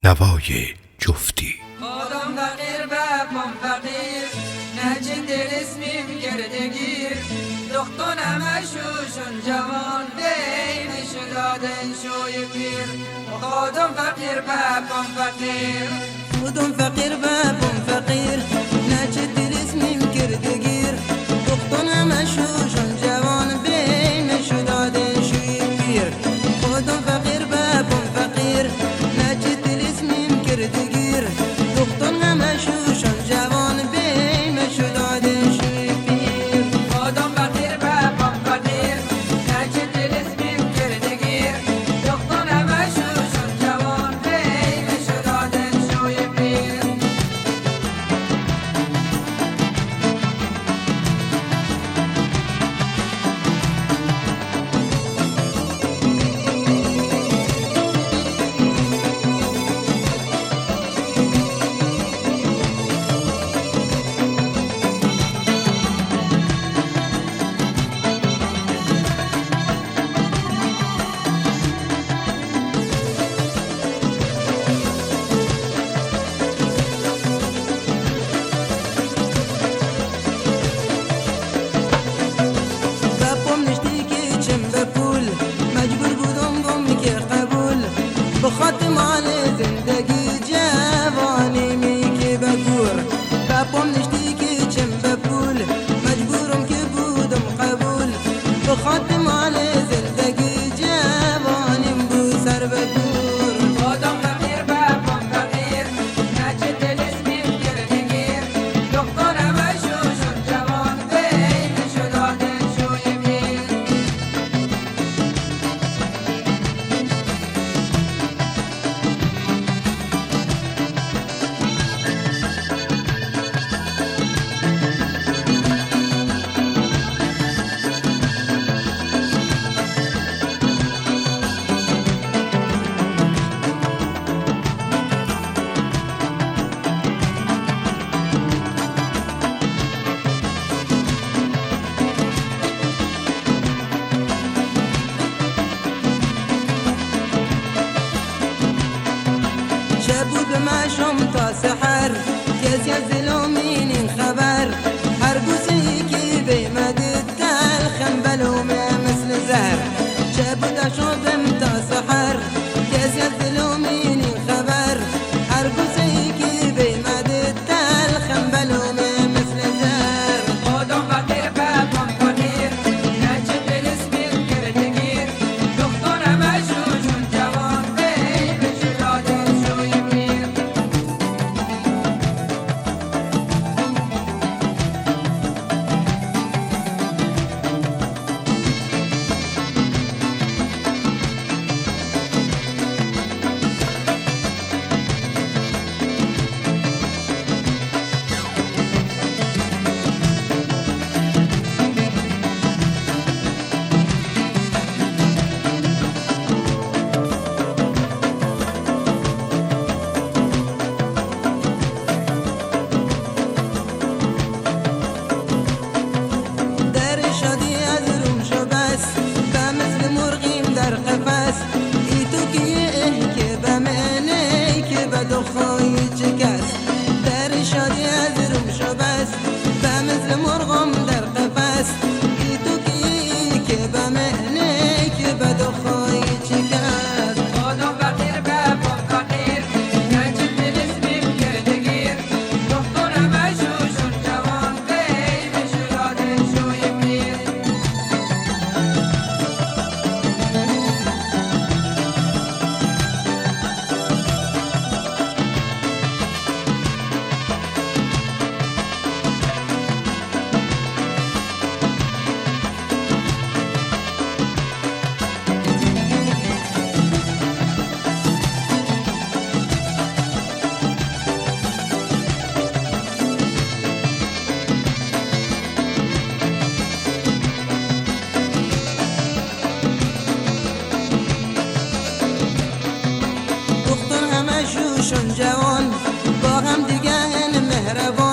نوای جفتی. آدم فقیر بابام فقیر نهج دل اسمیم گردگیر دختونم شوشون جوان بین شدادن شوی پیر آدم فقیر بابام فقیر آدم فقیر بابام فقیر نهج دل اسمیم گردگیر دختونم شوشون جوان بین شدادن شوی پیر آدم فقیر بابام فقیر نهج دل اسمیم گردگیر دختون همه شوشان جوان بین شدادن شوی پیر آدم فقیر بابام فقیر نهج دل اسمیم گردگیر دختونم شوشون جوان بین شدادن شوی پیر بخاطر مال زندگی جوانی می که بگور بابام نشتی که چم بپول مجبورم که بودم قبول بخاطر مال زندگی جوانیم بو سر بگور آدم فقیر بابام فقیر نهج دل اسمیم گردگیر دختونم شوشون جوان بین شدادن شوی پیر شبود بمشم تا سحر کسی از ظلومین خبر هر گوزی که بیمدد تلخم بلومه مثل زهر شبود شدم تا سحر کسی از ظلومین خبر هر گوزی که بیمدد تلخم بلومه مثل زهر آدم فقیر بابام فقیر نهج دل اسمیم گردگیر دختونم شوشون جوان بین شدادن شوی پیر خواهی چکس در شادی از روم شو بس به مثل مرغم در قفس ای تو که به معنی که به دو خواهی چکس آدم فقیر بابام فقیر نهج دل اسمیم گردگیر دختونم شوشون جوان بین شدادن شوی پیر شون جوان با هم دیگه مهربان